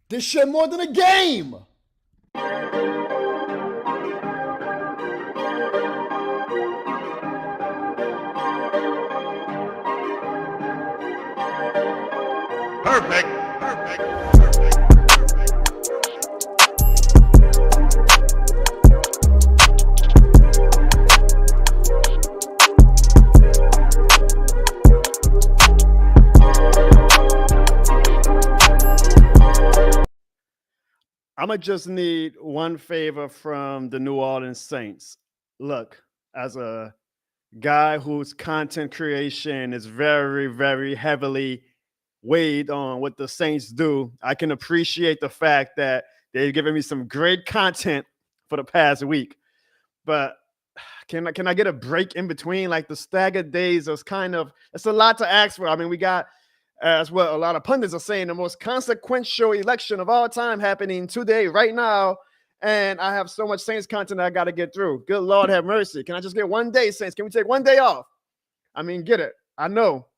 This shit more than a game. Perfect. Perfect. Perfect. I'm going to just need one favor from the New Orleans Saints. Look, as a guy whose content creation is very, very heavily weighed on what the Saints do, I can appreciate the fact that they've given me some great content for the past week. But can I get a break in between? Like the staggered days is kind of, it's a lot to ask for. I mean, we got, as what a lot of pundits are saying, the most consequential election of all time happening today, right now. And I have so much Saints content I got to get through. Good Lord have mercy. Can I just get one day, Saints? Can we take one day off? I mean, get it. I know.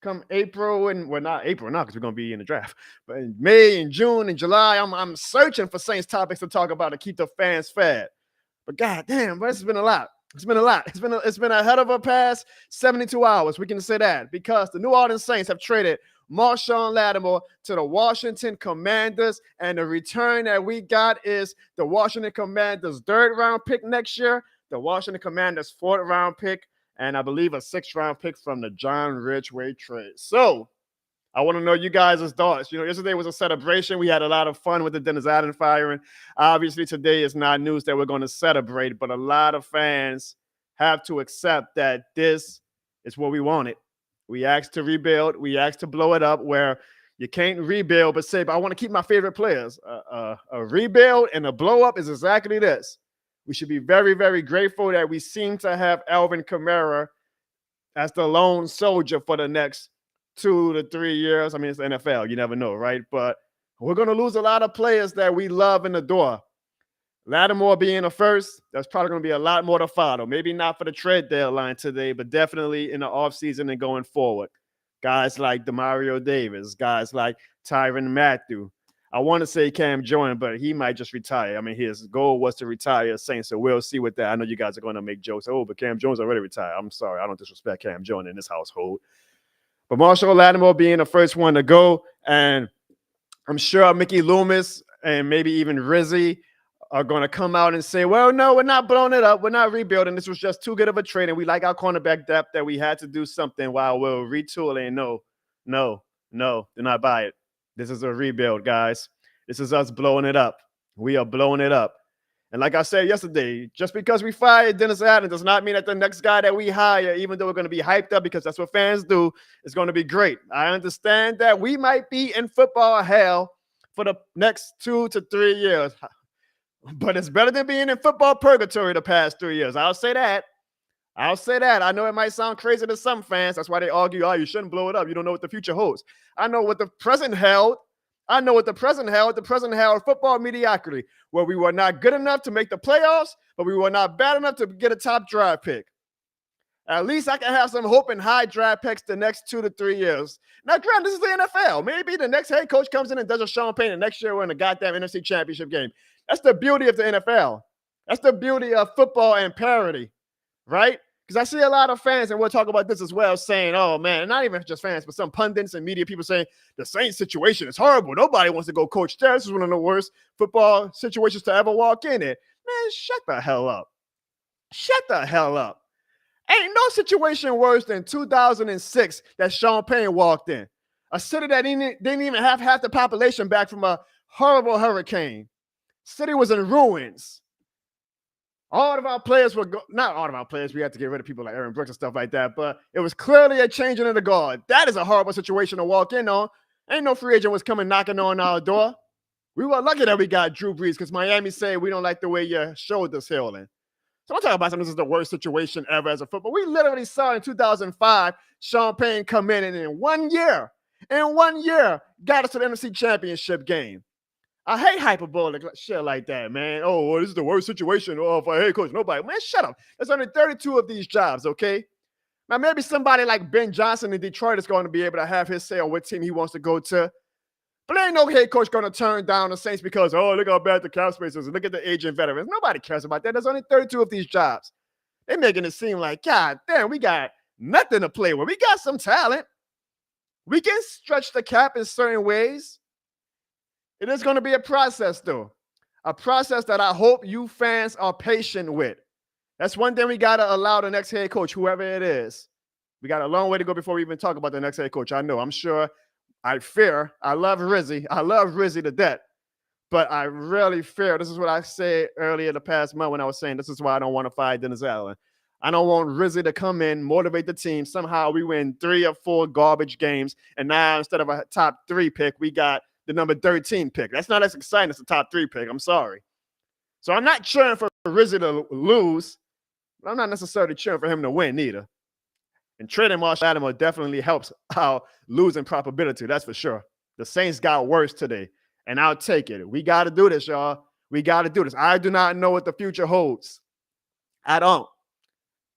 Come April and well, not April now because we're gonna be in the draft, but in May and June and July, I'm searching for Saints topics to talk about to keep the fans fed. But god damn, but it's been a lot. It's been a lot. It's been a hell of a past 72 hours. We can say that because the New Orleans Saints have traded Marshon Lattimore to the Washington Commanders, and the return that we got is the Washington Commanders' third round pick next year, the Washington Commanders' fourth round pick, and I believe a sixth round pick from the John Ridgeway trade. So I want to know you guys' thoughts. Yesterday was a celebration. We had a lot of fun with the Dennis Allen firing. Obviously, today is not news that we're going to celebrate, but a lot of fans have to accept that this is what we wanted. We asked to rebuild. We asked to blow it up where you can't rebuild, but say, but I want to keep my favorite players. A rebuild and a blow up is exactly this. We should be very, very grateful that we seem to have Alvin Kamara as the lone soldier for the next 2 to 3 years. I mean, it's the NFL. You never know, right? But we're going to lose a lot of players that we love and adore. Lattimore being the first, there's probably going to be a lot more to follow. Maybe not for the trade deadline today, but definitely in the offseason and going forward. Guys like Demario Davis, guys like Tyrann Mathieu. I want to say Cam Jordan, but he might just retire. I mean, his goal was to retire Saints, so we'll see with that. I know you guys are going to make jokes. Oh, but Cam Jones already retired. I'm sorry. I don't disrespect Cam Jordan in this household. But Marshon Lattimore being the first one to go, and I'm sure Mickey Loomis and maybe even Rizzy are going to come out and say, well, no, we're not blowing it up. We're not rebuilding. This was just too good of a trade, and we like our cornerback depth that we had to do something while we're retooling. No, do not buy it. This is a rebuild, guys. This is us blowing it up. We are blowing it up. And like I said yesterday, just because we fired Dennis Allen does not mean that the next guy that we hire, even though we're going to be hyped up because that's what fans do, is going to be great. I understand that we might be in football hell for the next 2 to 3 years, but it's better than being in football purgatory the past 3 years. I'll say that. I know it might sound crazy to some fans. That's why they argue, oh, you shouldn't blow it up. You don't know what the future holds. I know what the present held. The present held football mediocrity, where we were not good enough to make the playoffs, but we were not bad enough to get a top draft pick. At least I can have some hope in high draft picks the next 2 to 3 years. Now, granted, this is the NFL. Maybe the next head coach comes in and does a Sean Payton, and next year we're in the goddamn NFC Championship game. That's the beauty of the NFL. That's the beauty of football and parity, right? Because I see a lot of fans, and we'll talk about this as well, saying, oh, man, not even just fans, but some pundits and media people saying the Saints situation is horrible. Nobody wants to go coach there. This is one of the worst football situations to ever walk in it. Man, shut the hell up. Shut the hell up. Ain't no situation worse than 2006 that Sean Payton walked in. A city that didn't even have half the population back from a horrible hurricane. City was in ruins. All of our players were not all of our players. We had to get rid of people like Aaron Brooks and stuff like that. But it was clearly a changing of the guard. That is a horrible situation to walk in on. Ain't no free agent was coming knocking on our door. We were lucky that we got Drew Brees because Miami said we don't like the way your shoulder's healing. So I'm talking about something. This is the worst situation ever as a football. We literally saw in 2005 Sean Payton come in and in 1 year, got us to the NFC Championship game. I hate hyperbolic shit like that, man. Oh, well, this is the worst situation. Oh, for a head coach, nobody. Man, shut up. There's only 32 of these jobs, okay? Now, maybe somebody like Ben Johnson in Detroit is going to be able to have his say on what team he wants to go to. But there ain't no head coach going to turn down the Saints because, oh, look how bad the cap space is. Look at the aging veterans. Nobody cares about that. There's only 32 of these jobs. They're making it seem like, God damn, we got nothing to play with. We got some talent. We can stretch the cap in certain ways. It is going to be a process, though. A process that I hope you fans are patient with. That's one thing we got to allow the next head coach, whoever it is. We got a long way to go before we even talk about the next head coach. I know, I'm sure, I love Rizzy. I love Rizzy to death. But I really fear, this is what I said earlier the past month when I was saying this is why I don't want to fire Dennis Allen. I don't want Rizzy to come in, motivate the team. Somehow we win 3 or 4 garbage games, and now instead of a top 3 pick, we got the number 13 pick. That's not as exciting as the top 3 pick. I'm sorry. So I'm not cheering for Rizzy to lose, but I'm not necessarily cheering for him to win either. And trading Marshon Lattimore definitely helps our losing probability. That's for sure. The Saints got worse today, and I'll take it. We got to do this, y'all. We got to do this. I do not know what the future holds. I don't.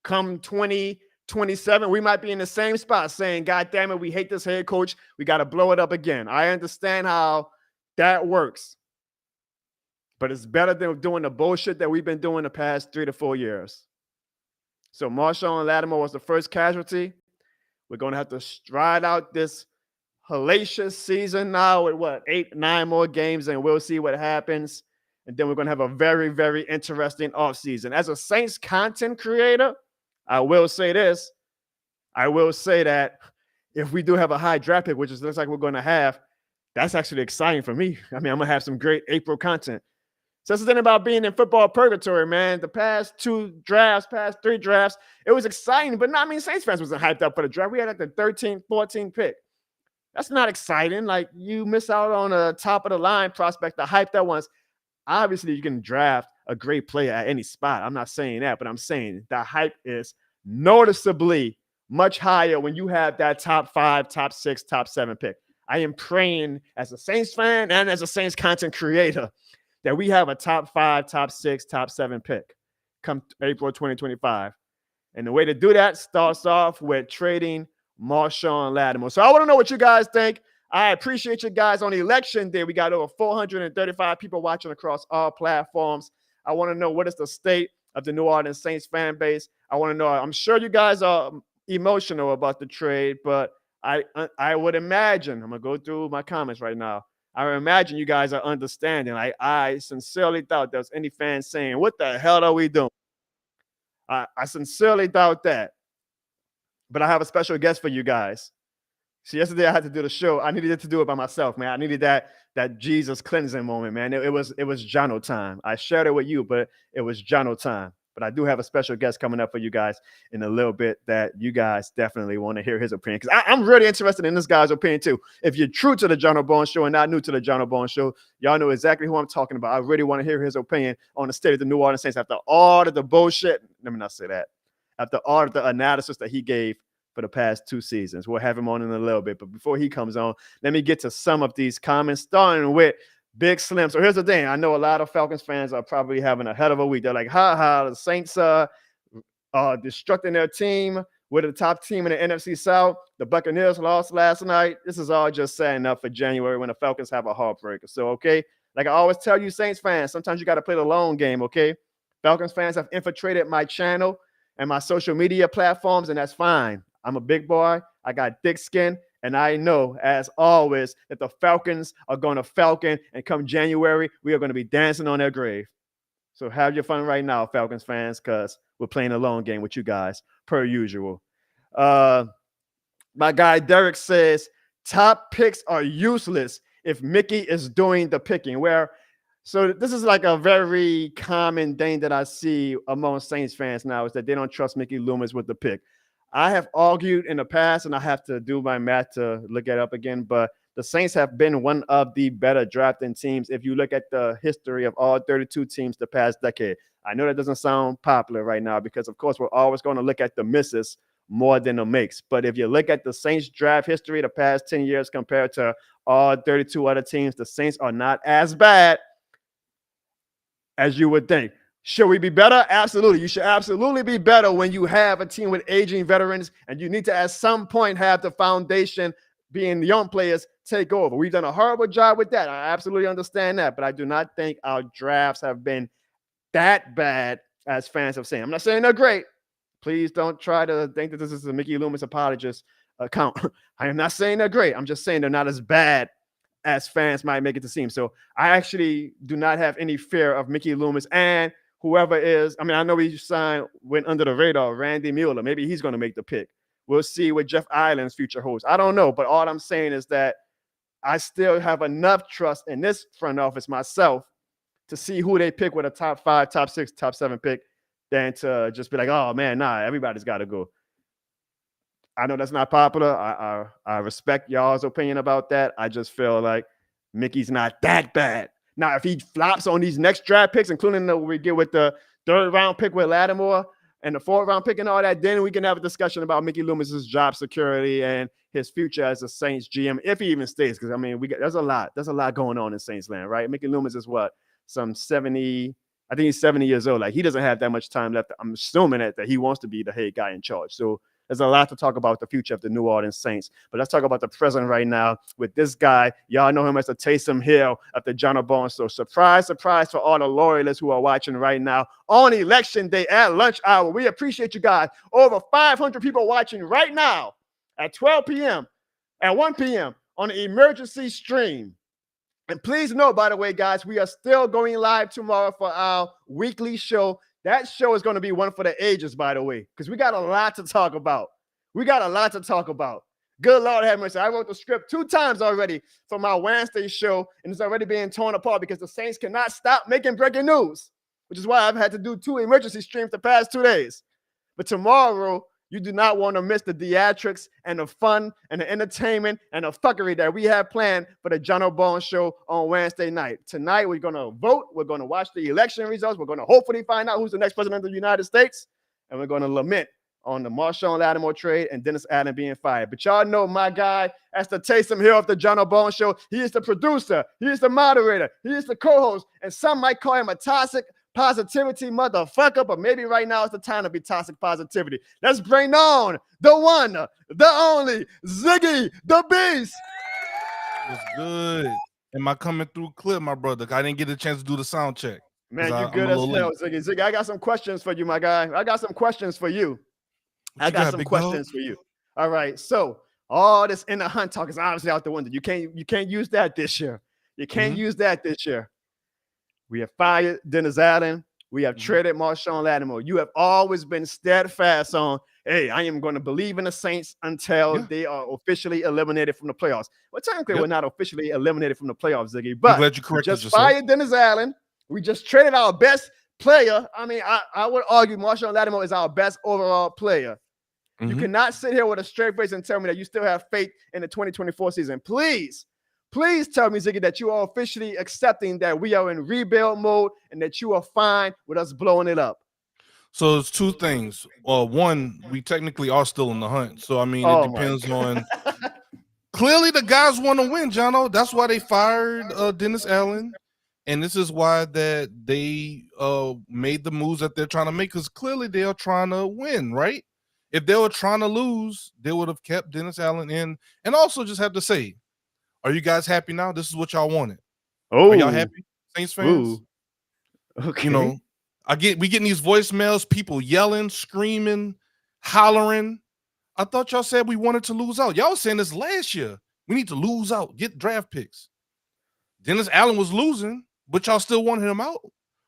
Come 2027, we might be in the same spot saying, God damn it, we hate this head coach. We got to blow it up again. I understand how that works. But it's better than doing the bullshit that we've been doing the past 3 to 4 years. So Marshon Lattimore was the first casualty. We're going to have to stride out this hellacious season now with 8, 9 more games, and we'll see what happens. And then we're going to have a very, very interesting offseason. As a Saints content creator, I will say this. I will say that if we do have a high draft pick, which it looks like we're going to have, that's actually exciting for me. I mean, I'm going to have some great April content. So that's the thing about being in football purgatory, man. The past 3 drafts, it was exciting, but not many Saints fans wasn't hyped up for the draft. We had at the 13th, 14th pick. That's not exciting. Like, you miss out on a top of the line prospect, the hype that was. Obviously, you can draft a great player at any spot. I'm not saying that, but I'm saying the hype is noticeably much higher when you have that top 5, top 6, top 7 pick. I am praying as a Saints fan and as a Saints content creator that we have a top 5, top 6, top 7 pick come April 2025. And the way to do that starts off with trading Marshon Lattimore. So I want to know what you guys think. I appreciate you guys. On election day, we got over 435 people watching across all platforms. I want to know what is the state of the New Orleans Saints fan base. I want to know, I'm sure you guys are emotional about the trade, but I would imagine, I'm going to go through my comments right now. I would imagine you guys are understanding. I sincerely doubt there's any fans saying, what the hell are we doing? I sincerely doubt that. But I have a special guest for you guys. See, yesterday I had to do the show. I needed to do it by myself, man. I needed that Jesus cleansing moment, man. It was Jono time. I shared it with you, but it was Jono time. But I do have a special guest coming up for you guys in a little bit that you guys definitely want to hear his opinion, because I'm really interested in this guy's opinion too. If you're true to the Jono Bone Show and not new to the Jono Bone Show, y'all know exactly who I'm talking about. I really want to hear his opinion on the state of the New Orleans Saints after all of the bullshit. Let me not say that. After all of the analysis that he gave for the past 2 seasons. We'll have him on in a little bit. But before he comes on, let me get to some of these comments, starting with Big Slim. So here's the thing. I know a lot of Falcons fans are probably having a hell of a week. They're like, the Saints are destructing their team. We're the top team in the NFC South. The Buccaneers lost last night. This is all just setting up for January when the Falcons have a heartbreaker. So, okay, like I always tell you, Saints fans, sometimes you got to play the long game, okay? Falcons fans have infiltrated my channel and my social media platforms, and that's fine. I'm a big boy. I got thick skin. And I know, as always, that the Falcons are going to falcon. And come January, we are going to be dancing on their grave. So have your fun right now, Falcons fans, because we're playing a long game with you guys, per usual. My guy Derek says, top picks are useless if Mickey is doing the picking. So this is like a very common thing that I see among Saints fans now, is that they don't trust Mickey Loomis with the pick. I have argued in the past, and I have to do my math to look it up again, but the Saints have been one of the better drafting teams if you look at the history of all 32 teams the past decade. I know that doesn't sound popular right now because, of course, we're always going to look at the misses more than the makes. But if you look at the Saints draft history the past 10 years compared to all 32 other teams, the Saints are not as bad as you would think. Should we be better? Absolutely. You should absolutely be better when you have a team with aging veterans, and you need to at some point have the foundation, being young players, take over. We've done a horrible job with that. I absolutely understand that, but I do not think our drafts have been that bad as fans have saying. I'm not saying they're great. Please don't try to think that this is a Mickey Loomis apologist account. I am not saying they're great. I'm just saying they're not as bad as fans might make it to seem. So I actually do not have any fear of Mickey Loomis and whoever is. I mean, I know he signed, went under the radar, Randy Mueller. Maybe he's going to make the pick. We'll see what Jeff Island's future holds. I don't know. But all I'm saying is that I still have enough trust in this front office myself to see who they pick with a top 5, top 6, top 7 pick than to just be like, oh man, nah, everybody's got to go. I know that's not popular. I respect y'all's opinion about that. I just feel like Mickey's not that bad. Now, if he flops on these next draft picks, including what we get with the 3rd round pick with Lattimore and the 4th round pick and all that, then we can have a discussion about Mickey Loomis's job security and his future as a Saints GM, if he even stays. Because I mean, there's a lot going on in Saints land, right? Mickey Loomis is what, some 70. I think he's 70 years old. Like, he doesn't have that much time left. I'm assuming that he wants to be the head guy in charge. So there's a lot to talk about the future of the New Orleans Saints. But let's talk about the present right now with this guy. Y'all know him as the Taysom Hill of the John O'Bones. So surprise, surprise for all the loyalists who are watching right now on election day at lunch hour. We appreciate you guys. Over 500 people watching right now at 12 p.m., at 1 p.m. on the emergency stream. And please know, by the way, guys, we are still going live tomorrow for our weekly show. That show is going to be one for the ages, by the way, because we got a lot to talk about. Good Lord have mercy. I wrote the script 2 times already for my Wednesday show, and it's already being torn apart because the Saints cannot stop making breaking news, which is why I've had to do 2 emergency streams the past 2 days. But tomorrow, you do not want to miss the theatrics and the fun and the entertainment and the fuckery that we have planned for the John O'Bones show on Wednesday night. Tonight, we're going to vote. We're going to watch the election results. We're going to hopefully find out who's the next president of the United States. And we're going to lament on the Marshon Lattimore trade and Dennis Allen being fired. But y'all know my guy as the Taysom Hill of the John O'Bones show. He is the producer. He is the moderator. He is the co-host. And some might call him a toxic positivity motherfucker, but maybe right now is the time to be toxic positivity. Let's bring on the one, the only, Ziggy the Beast. What's good? Am I coming through clear, my brother? I didn't get a chance to do the sound check. Man, you good as hell, Ziggy. Ziggy, I got some questions for you, my guy. I got some questions for you. All right, so all this in the hunt talk is obviously out the window. You can't use that this year. We have fired Dennis Allen. We have traded Marshon Lattimore. You have always been steadfast on, hey, I am going to believe in the Saints until they are officially eliminated from the playoffs. Well, technically, we're not officially eliminated from the playoffs, Ziggy, but glad you corrected just yourself. Fired Dennis Allen. We just traded our best player. I mean, I would argue Marshon Lattimore is our best overall player. You cannot sit here with a straight face and tell me that you still have faith in the 2024 season. Please tell me, Ziggy, that you are officially accepting that we are in rebuild mode and that you are fine with us blowing it up. So it's 2 things. One, we technically are still in the hunt. So, I mean, it depends on. Clearly, the guys want to win, Jono. That's why they fired Dennis Allen. And this is why that they made the moves that they're trying to make, because clearly they are trying to win, right? If they were trying to lose, they would have kept Dennis Allen in. And also just have to say, are you guys happy now? This is what y'all wanted. Are y'all happy, Saints fans? Okay. You know, we getting these voicemails, people yelling, screaming, hollering. I thought y'all said we wanted to lose out. Y'all was saying this last year. We need to lose out, get draft picks. Dennis Allen was losing, but y'all still wanted him out.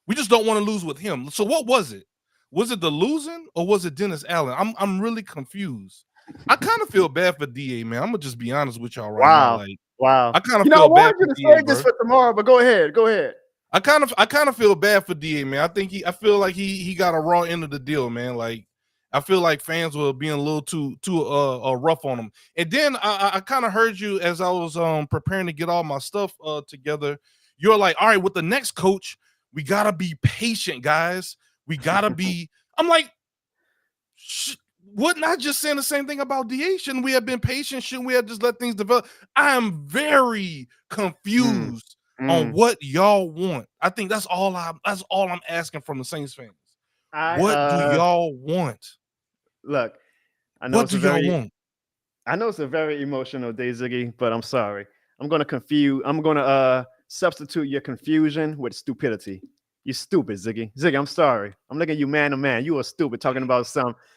We just don't want to lose with him. So what was it? Was it the losing or was it Dennis Allen? I'm really confused. I kind of feel bad for DA, man. I'm gonna just be honest with y'all right now. Like, wow. I kind of feel bad for DA, this for tomorrow, but go ahead. I kind of feel bad for DA, man. I feel like he got a raw end of the deal, man. Like, I feel like fans were being a little too rough on him. And then I kind of heard you as I was preparing to get all my stuff together. You're like, all right, with the next coach, we gotta be patient, guys. We gotta be. I'm like, wouldn't I just saying the same thing about DA? Shouldn't we have been patient? Shouldn't we have just let things develop? I am very confused on what y'all want. I think that's all I'm asking from the Saints fans. What do y'all want? Look, I know what do y'all want? I know it's a very emotional day, Ziggy, but I'm sorry. I'm gonna substitute your confusion with stupidity. You stupid, Ziggy. Ziggy, I'm sorry. I'm looking at you man to man. You are stupid talking about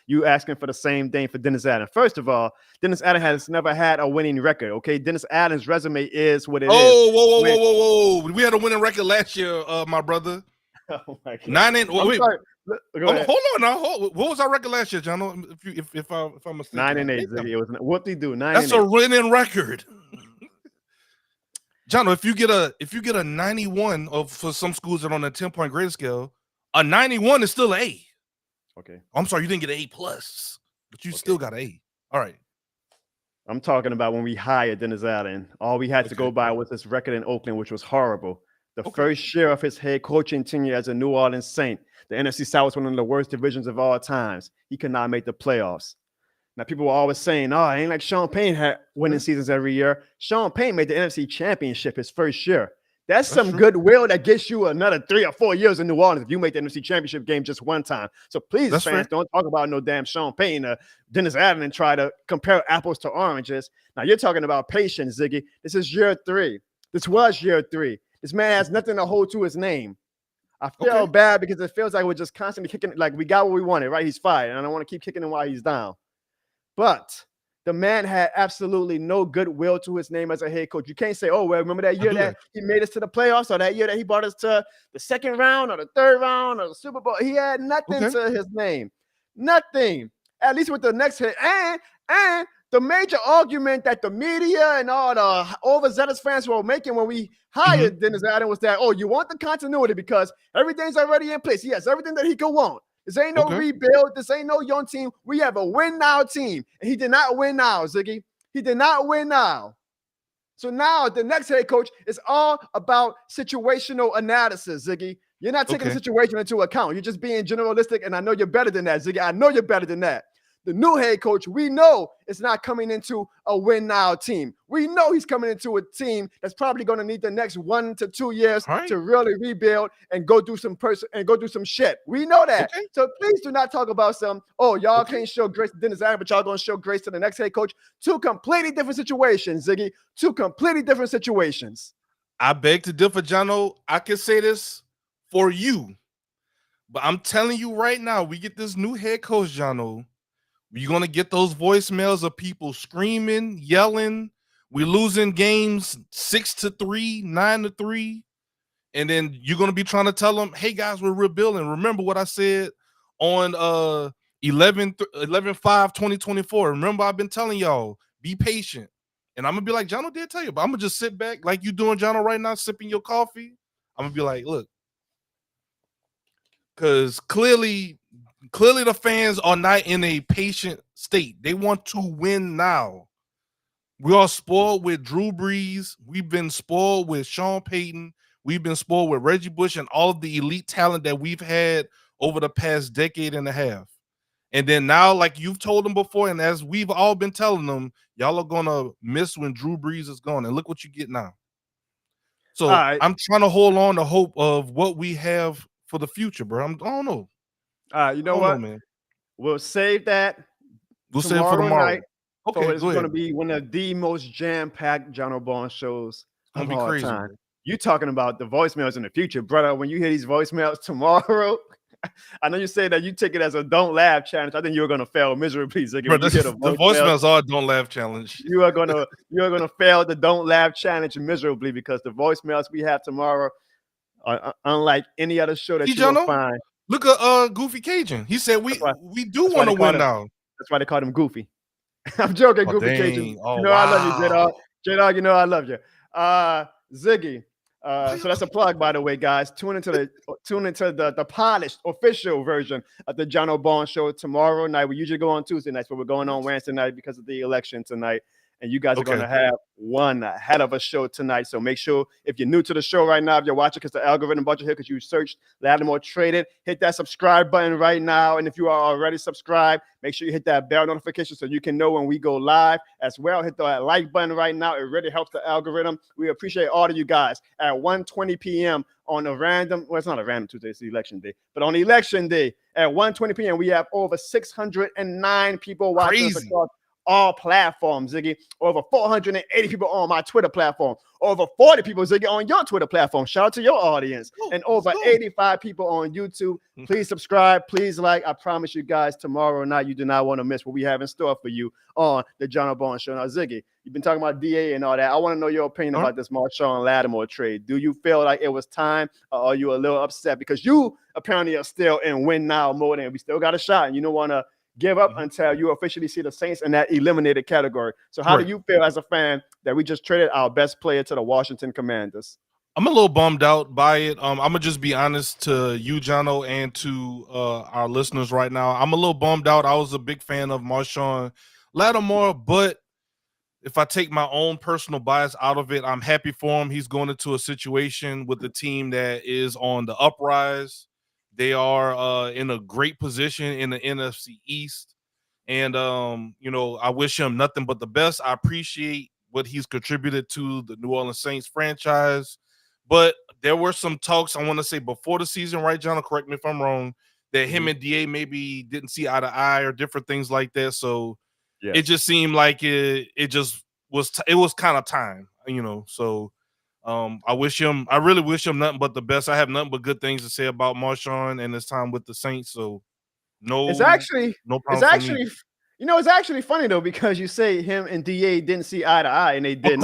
you asking for the same thing for Dennis Allen. First of all, Dennis Allen has never had a winning record. Okay. Dennis Allen's resume is what it is. Oh, whoa. We had a winning record last year, my brother. Oh my God. 9 and wait. Hold on now. What was our record last year, John? If I'm mistaken. 9-8. Ziggy. It was what they do. 9 That's a winning record. John, if you get a 91 for some schools that are on a 10-point grade scale, a 91 is still an A. Okay. I'm sorry, you didn't get an A+, but you still got an A. All right. I'm talking about when we hired Dennis Allen. All we had to go by was his record in Oakland, which was horrible. The first year of his head coaching tenure as a New Orleans Saint, the NFC South was one of the worst divisions of all times. He could not make the playoffs. Now, people were always saying, oh, it ain't like Sean Payne had winning seasons every year. Sean Payne made the NFC Championship his first year. That's some goodwill that gets you another 3 or 4 years in New Orleans if you make the NFC Championship game just one time. So please, fans, don't talk about no damn Sean Payne, Dennis Allen, and try to compare apples to oranges. Now, you're talking about patience, Ziggy. This is year 3. This was year 3. This man has nothing to hold to his name. I feel bad because it feels like we're just constantly kicking, like we got what we wanted, right? He's fired, and I don't want to keep kicking him while he's down. But the man had absolutely no goodwill to his name as a head coach. You can't say, oh, well, remember that year that he made us to the playoffs, or that year that he brought us to the second round or the third round or the Super Bowl. He had nothing to his name. Nothing. At least with the next hit. And the major argument that the media and all the overzealous fans were making when we hired Dennis Allen was that, oh, you want the continuity because everything's already in place. He has everything that he could want. This ain't no rebuild. This ain't no young team. We have a win now team. And he did not win now, Ziggy. He did not win now. So now the next head coach is all about situational analysis, Ziggy. You're not taking the situation into account. You're just being generalistic, and I know you're better than that, Ziggy. I know you're better than that. The new head coach, we know is not coming into a win now team. We know he's coming into a team that's probably going to need the next 1 to 2 years to really rebuild and go do some shit. We know that. So please do not talk about y'all can't show grace to Dennis Allen, but y'all going to show grace to the next head coach. 2 completely different situations, Ziggy. 2 completely different situations. I beg to differ, Jono. I can say this for you, but I'm telling you right now, we get this new head coach, Jono. You're going to get those voicemails of people screaming, yelling. We're losing games 6-3, 9-3. And then you're going to be trying to tell them, hey, guys, we're rebuilding. Remember what I said on 11/5/2024. Remember, I've been telling y'all, be patient. And I'm going to be like, Jono did tell you, but I'm going to just sit back like you doing, Jono, right now, sipping your coffee. I'm going to be like, look, because clearly the fans are not in a patient state. They want to win now. We are spoiled with Drew Brees. We've been spoiled with Sean Payton. We've been spoiled with Reggie Bush and all of the elite talent that we've had over the past decade and a half. And then now, like you've told them before, and as we've all been telling them, y'all are going to miss when Drew Brees is gone. And look what you get now. So I'm trying to hold on to hope of what we have for the future, bro. I don't know. You know what, man? We'll save that. We'll save it for tomorrow. Night. Okay, it's going to be one of the most jam-packed John Bond shows of all time. You talking about the voicemails in the future, brother? When you hear these voicemails tomorrow, I know you say that you take it as a don't laugh challenge. I think you're going to fail miserably. Bro, the voicemails are a don't laugh challenge. You are going to fail the don't laugh challenge miserably because the voicemails we have tomorrow are unlike any other show that you will find. Look at Goofy Cajun. He said we do want to win now. That's why they called him Goofy. I'm joking, Goofy Cajun. Oh, I love you, J-Dog. J-Dog, you know I love you. Ziggy. So that's a plug, by the way, guys. Tune into the polished official version of the John O'Bone Show tomorrow night. We usually go on Tuesday nights, but we're going on Wednesday night because of the election tonight. And you guys are going to have one hell of a show tonight. So make sure, if you're new to the show right now, if you're watching because the algorithm brought you here because you searched Lattimore Traded, hit that subscribe button right now. And if you are already subscribed, make sure you hit that bell notification so you can know when we go live as well. Hit the like button right now. It really helps the algorithm. We appreciate all of you guys at 1:20 p.m. on a random, well, it's not a random Tuesday, it's the election day, but on election day at 1:20 p.m., we have over 609 people watching us across all platforms, Ziggy. Over 480 people on my Twitter platform. Over 40 people, Ziggy, on your Twitter platform. Shout out to your audience. And over 85 people on YouTube. Please subscribe. Please like. I promise you guys, tomorrow night, you do not want to miss what we have in store for you on the John O'Bone Show. Now, Ziggy, you've been talking about DA and all that. I want to know your opinion about this Marshon Lattimore trade. Do you feel like it was time, or are you a little upset? Because you apparently are still in win now mode, and we still got a shot, and you don't want to give up until you officially see the Saints in that eliminated category. So how do you feel as a fan that we just traded our best player to the Washington Commanders? I'm a little bummed out by it. I'm gonna just be honest to you, Jono, and to our listeners right now. I'm a little bummed out. I was a big fan of Marshon Lattimore, but if I take my own personal bias out of it, I'm happy for him. He's going into a situation with a team that is on the uprise. They are in a great position in the NFC East. And, I wish him nothing but the best. I appreciate what he's contributed to the New Orleans Saints franchise. But there were some talks, I want to say, before the season, right, John? Correct me if I'm wrong, that him and DA maybe didn't see eye to eye or different things like that. So it just seemed like it was kind of time, So I really wish him nothing but the best. I have nothing but good things to say about Marshon and his time with the Saints. So it's actually problem. it's actually funny though, because you say him and DA didn't see eye to eye, and they did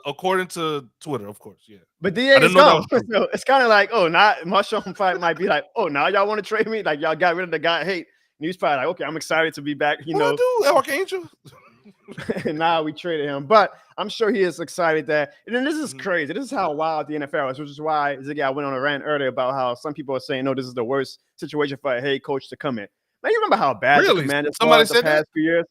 according to Twitter, of course, yeah. But DA is gone, so it's kind of like, now Marshon might be like, now y'all want to trade me? Like, y'all got rid of the guy I hate. And he's probably like, okay, I'm excited to be back. What I do, Archangel? And now we traded him, but I'm sure he is excited that. And then this is crazy. This is how wild the NFL is, which is why Ziggy, I went on a rant earlier about how some people are saying, no, this is the worst situation for a head coach to come in. Man, you remember how bad the Commanders were the past few years?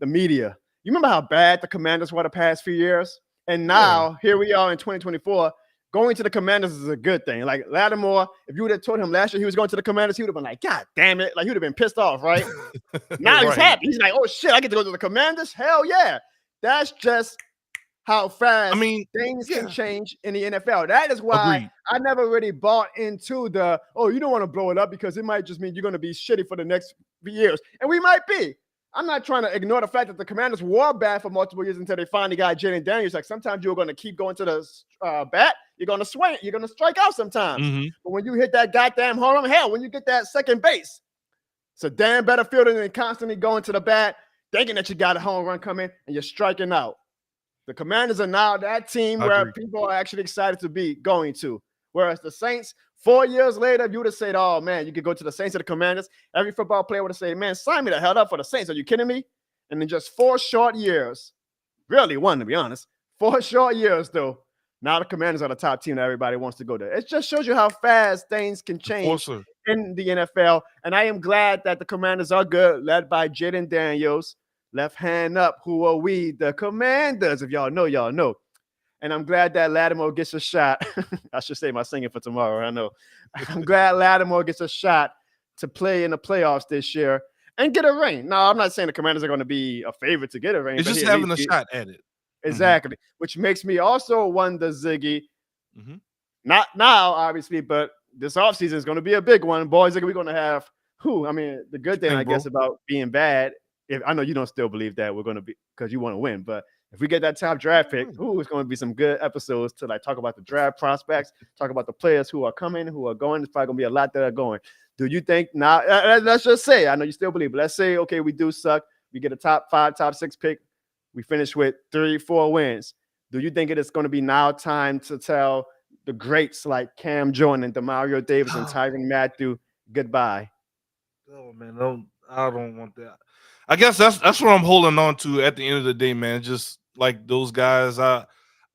The media. You remember how bad the Commanders were the past few years? And now here we are in 2024. Going to the Commanders is a good thing. Like Lattimore, if you would have told him last year he was going to the Commanders, he would have been like, God damn it. Like, he would have been pissed off, right? Now he's happy. He's like, oh shit, I get to go to the Commanders? Hell yeah. That's just how fast things can change in the NFL. That is why I never really bought into the, you don't want to blow it up because it might just mean you're going to be shitty for the next few years. And we might be. I'm not trying to ignore the fact that the Commanders were bad for multiple years until they finally got Jaden Daniels. Like, sometimes you're going to keep going to the bat. You're going to swing. You're going to strike out sometimes. But when you hit that goddamn home run, hell, when you get that second base, it's a damn better fielder than constantly going to the bat, thinking that you got a home run coming and you're striking out. The Commanders are now that team where people are actually excited to be going to. Whereas the Saints, 4 years later, if you would have said, oh, man, you could go to the Saints or the Commanders, every football player would have said, man, sign me the hell up for the Saints. Are you kidding me? And in just 4 short years, really one, to be honest, 4 short years, though, now the Commanders are the top team that everybody wants to go there. It just shows you how fast things can change in the NFL. And I am glad that the Commanders are good, led by Jaden Daniels, left hand up. Who are we? The Commanders. If y'all know, y'all know. And I'm glad that Lattimore gets a shot. I should say my singing for tomorrow. I know. I'm glad Lattimore gets a shot to play in the playoffs this year and get a ring. No, I'm not saying the Commanders are going to be a favorite to get a ring. It's just having a shot at it. Exactly. Which makes me also wonder, Ziggy, not now, obviously, but this offseason is going to be a big one. Boys, we're going to have the good thing, I guess, about being bad, if I know you don't still believe that we're going to be, because you want to win, but if we get that top draft pick, it's going to be some good episodes to talk about the draft prospects, talk about the players who are coming, who are going. There's probably going to be a lot that are going. Do you think now? Let's just say, I know you still believe, but let's say, okay, we do suck. We get a top 5, top 6 pick. We finish with 3, 4 wins. Do you think it is going to be now time to tell the greats like Cam Jordan and Demario Davis and Tyrann Mathieu goodbye? Oh man, I don't want that. I guess that's what I'm holding on to at the end of the day, man. Just like those guys, I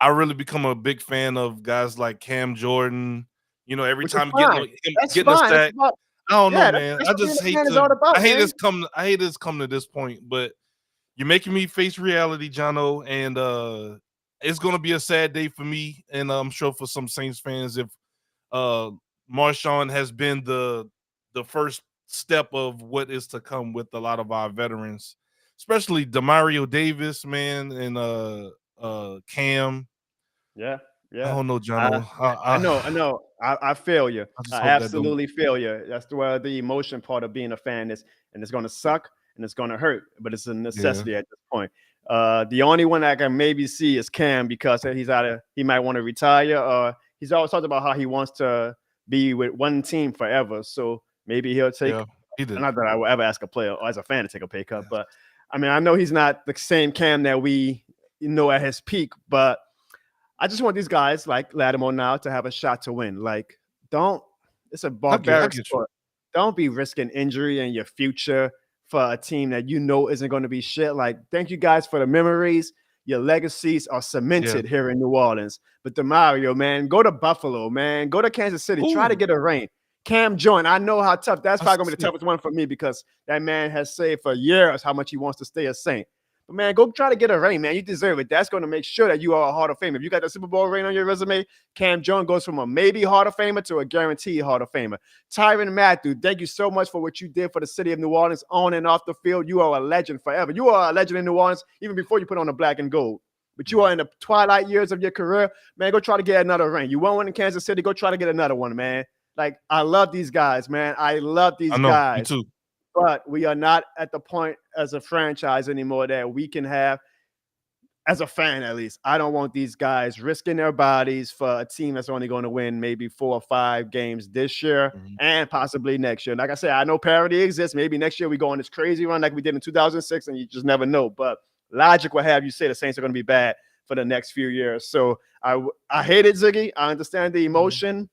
really become a big fan of guys like Cam Jordan. Every time getting a stack. I don't know, man. I just hate this coming to this point, but you're making me face reality, Jono, and it's gonna be a sad day for me, and I'm sure for some Saints fans if Marshon has been the first step of what is to come with a lot of our veterans, especially Demario Davis, man, and Cam. Yeah. I don't know, Jono. I know. I feel you. I absolutely feel you. That's where the emotion part of being a fan is, and it's going to suck. and it's going to hurt, but it's a Yeah. necessity at this point. The only one I can maybe see is Cam because he might want to retire, or he's always talked about how he wants to be with one team forever. So maybe he'll take. Yeah. He did. Not that I will ever ask a player or as a fan to take a pay cut, but I mean I know he's not the same Cam that we know at his peak, but I just want these guys like Lattimore now to have a shot to win. Like, it's a barbaric sport. Don't be risking injury and your future for a team that you know isn't going to be shit. Like, thank you guys for the memories. Your legacies are cemented here in New Orleans. But DeMario, man, go to Buffalo, man. Go to Kansas City. Try to get a ring. Cam Joint, I know how tough. That's probably going to be the toughest one for me because that man has said for years how much he wants to stay a Saint. But, man, go try to get a ring, man. You deserve it. That's going to make sure that you are a Hall of Famer. If you got the Super Bowl ring on your resume, Cam Jones goes from a maybe Hall of Famer to a guaranteed Hall of Famer. Tyrann Mathieu, thank you so much for what you did for the city of New Orleans on and off the field. You are a legend forever. You are a legend in New Orleans even before you put on the black and gold. But you are in the twilight years of your career. Man, go try to get another ring. You won one in Kansas City. Go try to get another one, man. Like, I love these guys, man. I love these guys. Me too. But we are not at the point as a franchise anymore that we can have, as a fan at least, I don't want these guys risking their bodies for a team that's only going to win maybe 4 or 5 games this year and possibly next year. Like I said, I know parity exists. Maybe next year we go on this crazy run like we did in 2006, and you just never know. But logic will have you say the Saints are going to be bad for the next few years. So I hate it, Ziggy. I understand the emotion.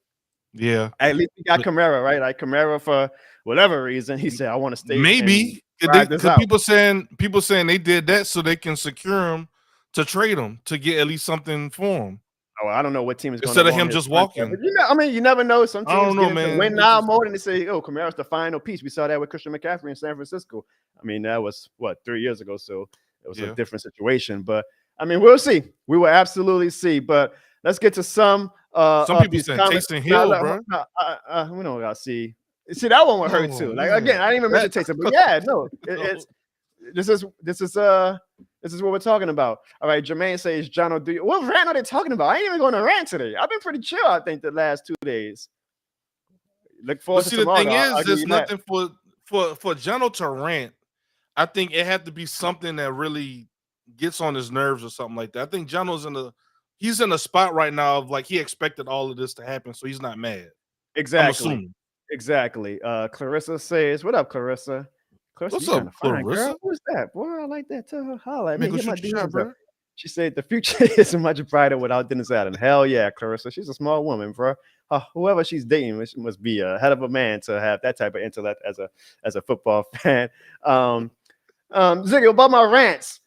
Yeah. At least we got Kamara, right? Like Kamara, for whatever reason, he said, I want to stay. Maybe because people saying they did that so they can secure him to trade him to get at least something for him. Oh, I don't know what team is going instead of him just walking. You never know. Some teams I don't know, man. Win now more than they say, oh, Kamara's the final piece. We saw that with Christian McCaffrey in San Francisco. I mean, that was 3 years ago, so it was a different situation. But I mean, we'll see. We will absolutely see. But let's get to some people saying Taysom Hill, bro. We don't got to see. See, that one would hurt too. Like, again, I didn't even mention Taysom, but yeah, no, this is what we're talking about. All right, Jermaine says, John, what rant are they talking about? I ain't even going to rant today. I've been pretty chill, I think, the last 2 days. Look forward to tomorrow. The thing is, there's nothing for Jono to rant. I think it had to be something that really gets on his nerves or something like that. I think Jono's he's in a spot right now of like he expected all of this to happen, so he's not mad. Exactly. Exactly. Clarissa says, "What up, Clarissa? What's up, Clarissa? Girl? Who's that? Boy, I like that. Tell her holla at me. Get my shot, bro." She said the future is much brighter without Dennis Allen. Hell yeah, Clarissa. She's a small woman, bro. Whoever she's dating, she must be a head of a man to have that type of intellect as a football fan. Ziggy, about my rants.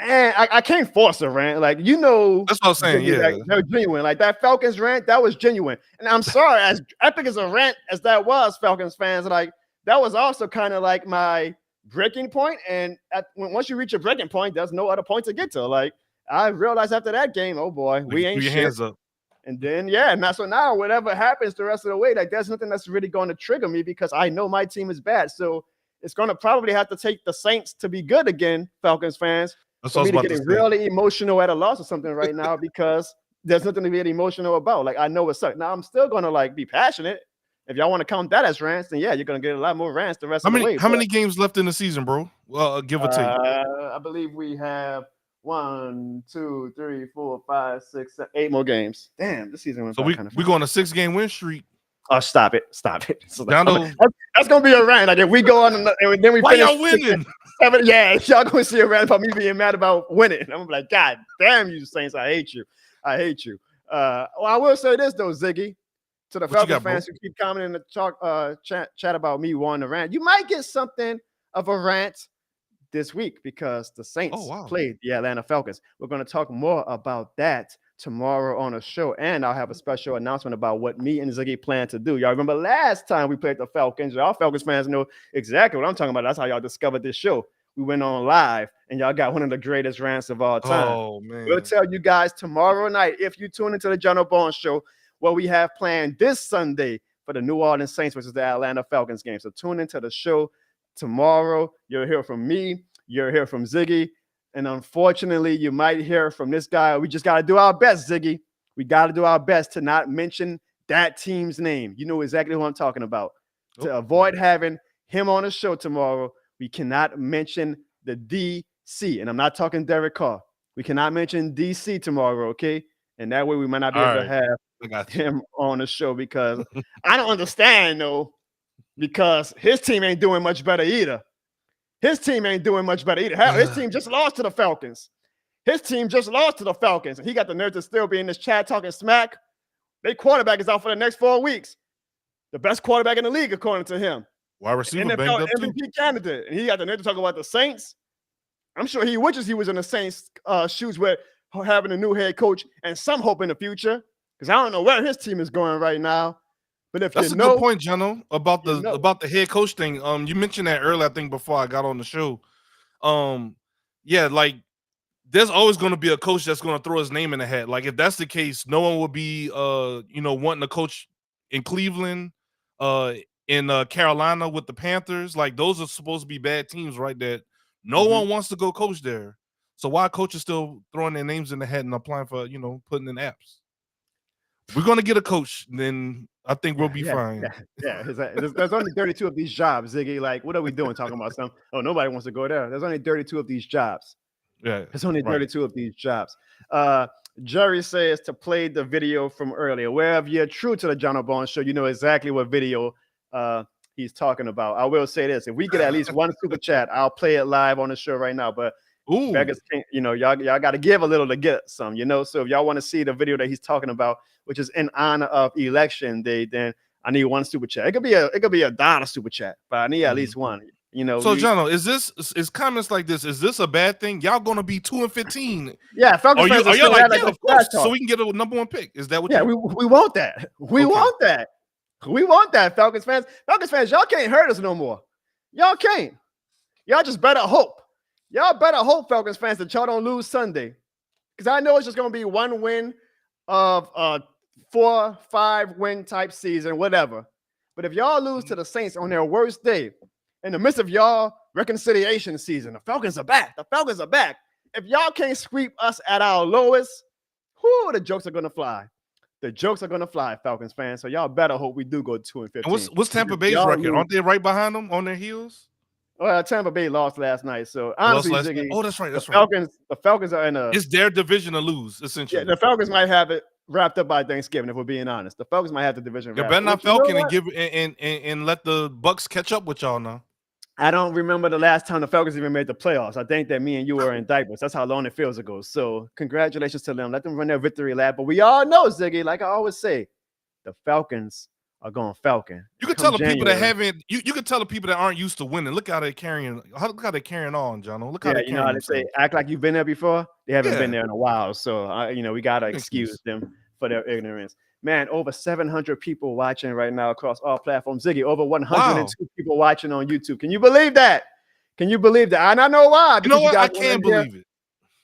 And I can't force a rant. Like, you know, that's what I'm saying. Yeah, like, they're genuine. Like that Falcons rant, that was genuine. And I'm sorry, as epic as a rant as that was, Falcons fans, like that was also kind of like my breaking point. And once you reach a breaking point, there's no other point to get to. Like I realized after that game, oh boy, we ain't shit. Hands up. And then so now whatever happens the rest of the way, like there's nothing that's really going to trigger me because I know my team is bad. So it's going to probably have to take the Saints to be good again, Falcons fans. That's for me to get really emotional at a loss or something right now because there's nothing to be emotional about. Like I know it sucks. Now I'm still gonna like be passionate. If y'all want to count that as rants, then yeah, you're gonna get a lot more rants the rest of the way. How many games left in the season, bro? Well, give or take. I believe we have 1, 2, 3, 4, 5, 6, 7, 8 more games. Damn, this season went so we go on a 6-game win streak. Oh, stop it. So that's gonna be a rant. Like if we go on and then we finish y'all winning. 7, yeah, y'all gonna see a rant about me being mad about winning. I'm like, God damn you, Saints. I hate you. Well, I will say this though, Ziggy, to the Falcons fans who keep commenting in the talk chat about me wanting a rant. You might get something of a rant this week because the Saints played the Atlanta Falcons. We're going to talk more about that tomorrow on a show, and I'll have a special announcement about what me and Ziggy plan to do. Y'all remember last time we played the Falcons? Y'all Falcons fans know exactly what I'm talking about. That's how y'all discovered this show. We went on live, and y'all got one of the greatest rants of all time. Oh, man. We'll tell you guys tomorrow night, if you tune into the John Bones Show, what we have planned this Sunday for the New Orleans Saints versus the Atlanta Falcons game. So tune into the show tomorrow. You'll hear from me. You'll hear from Ziggy. And unfortunately, you might hear from this guy. We just got to do our best, Ziggy. We got to do our best to not mention that team's name. You know exactly who I'm talking about. To avoid having him on the show tomorrow, We cannot mention the DC, and I'm not talking Derek Carr. We cannot mention DC tomorrow, okay? And that way we might not be All able to right. have I got you. him on the show because I don't understand though, because his team ain't doing much better either. His team ain't doing much better either. Hell, his team just lost to the Falcons. His team just lost to the Falcons, and he got the nerve to still be in this chat talking smack. Their quarterback is out for the next 4 weeks. The best quarterback in the league, according to him. Wide receiver banged NFL up too. MVP candidate, and he got the nerve to talk about the Saints. I'm sure he wishes he was in the Saints' shoes with having a new head coach and some hope in the future, because I don't know where his team is going right now. But if That's you a know, good point, Jono, about you know. the head coach thing. You mentioned that earlier, I think, before I got on the show. Yeah, like there's always going to be a coach that's going to throw his name in the hat. Like if that's the case, no one would be wanting to coach in Cleveland, in Carolina with the Panthers. Like those are supposed to be bad teams, right? That no one wants to go coach there. So why coaches still throwing their names in the hat and applying for, putting in apps? We're gonna get a coach, then I think we'll be fine. Yeah. There's only 32 of these jobs, Ziggy. Like, what are we doing talking about some? Oh, nobody wants to go there. There's only 32 of these jobs. Yeah. There's only 32 of these jobs. Jerry says to play the video from earlier. Well, if you're true to the John O'Bone show, you know exactly what video he's talking about. I will say this: if we get at least one super chat, I'll play it live on the show right now. But beggars can't, y'all got to give a little to get some, So if y'all want to see the video that he's talking about, which is in honor of election day, then I need one super chat. It could be a dollar super chat, but I need at least one. So, Jono, is comments like this? Is this a bad thing? Y'all gonna be 2-15? Yeah, Falcons fans are you like, yeah, of course, so we can get a #1 pick? Is that what? Yeah, we want that. We want that. We want that, Falcons fans. Falcons fans, y'all can't hurt us no more. Y'all can't. Y'all just better hope. Y'all better hope, Falcons fans, that y'all don't lose Sunday, because I know it's just gonna be one win of 4-5 win type season, whatever. But if y'all lose to the Saints on their worst day, in the midst of y'all reconciliation season, the Falcons are back. The Falcons are back. If y'all can't sweep us at our lowest, the jokes are gonna fly. The jokes are gonna fly, Falcons fans. So y'all better hope we do go 2-15. And what's Tampa Bay's record? Aren't they right behind them on their heels? Well, Tampa Bay lost last night. So honestly, Ziggy, that's right. The Falcons are in a. It's their division to lose, essentially. Yeah, the Falcons might have it wrapped up by Thanksgiving, if we're being honest. The Falcons might have the division. You better not Falcon and let the Bucks catch up with y'all now. I don't remember the last time the Falcons even made the playoffs. I think that me and you were in diapers. That's how long it feels ago. So congratulations to them. Let them run their victory lap. But we all know, Ziggy, like I always say, the Falcons are going Falcon. You can tell the people that haven't. You can tell the people that aren't used to winning. Look how they're carrying. Look how they're carrying on, John. Look how they're carrying. How they say, act like you've been there before. They haven't been there in a while. So we gotta excuse them for their ignorance. Man, over 700 people watching right now across all platforms. Ziggy, over 102 people watching on YouTube. Can you believe that? Can you believe that? And I know why. You know what? I can't believe it.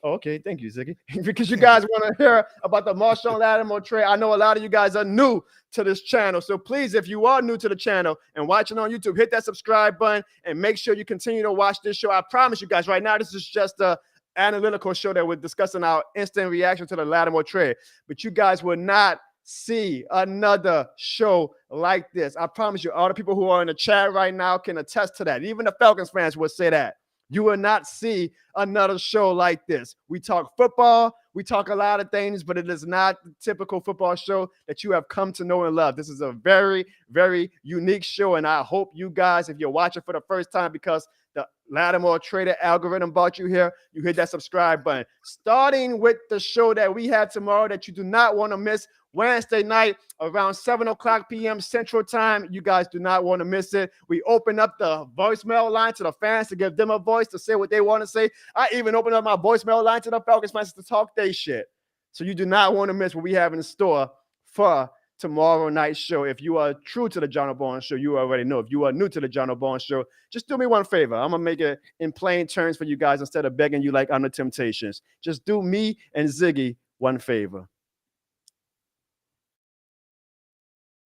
Oh, okay, thank you, Ziggy. Because you guys want to hear about the Marshon Lattimore trade. I know a lot of you guys are new to this channel. So please, if you are new to the channel and watching on YouTube, hit that subscribe button and make sure you continue to watch this show. I promise you guys right now, this is just a analytical show that we're discussing our instant reaction to the Lattimore trade. But you guys will not see another show like this. I promise you, all the people who are in the chat right now can attest to that. Even the Falcons fans will say that. You will not see another show like this. We talk football, we talk a lot of things, but it is not the typical football show that you have come to know and love. This is a very, very unique show, and I hope you guys, if you're watching for the first time because the Lattimore Trader algorithm brought you here, you hit that subscribe button. Starting with the show that we have tomorrow that you do not want to miss, Wednesday night around 7:00 p.m. Central Time. You guys do not want to miss it. We open up the voicemail line to the fans to give them a voice to say what they want to say. I even open up my voicemail line to the Falcons fans to talk their shit. So you do not want to miss what we have in store for tomorrow night's show. If you are true to the John O'Bone show, you already know. If you are new to the John O'Bone show, just do me one favor. I'm going to make it in plain terms for you guys instead of begging you like I'm the Temptations. Just do me and Ziggy one favor.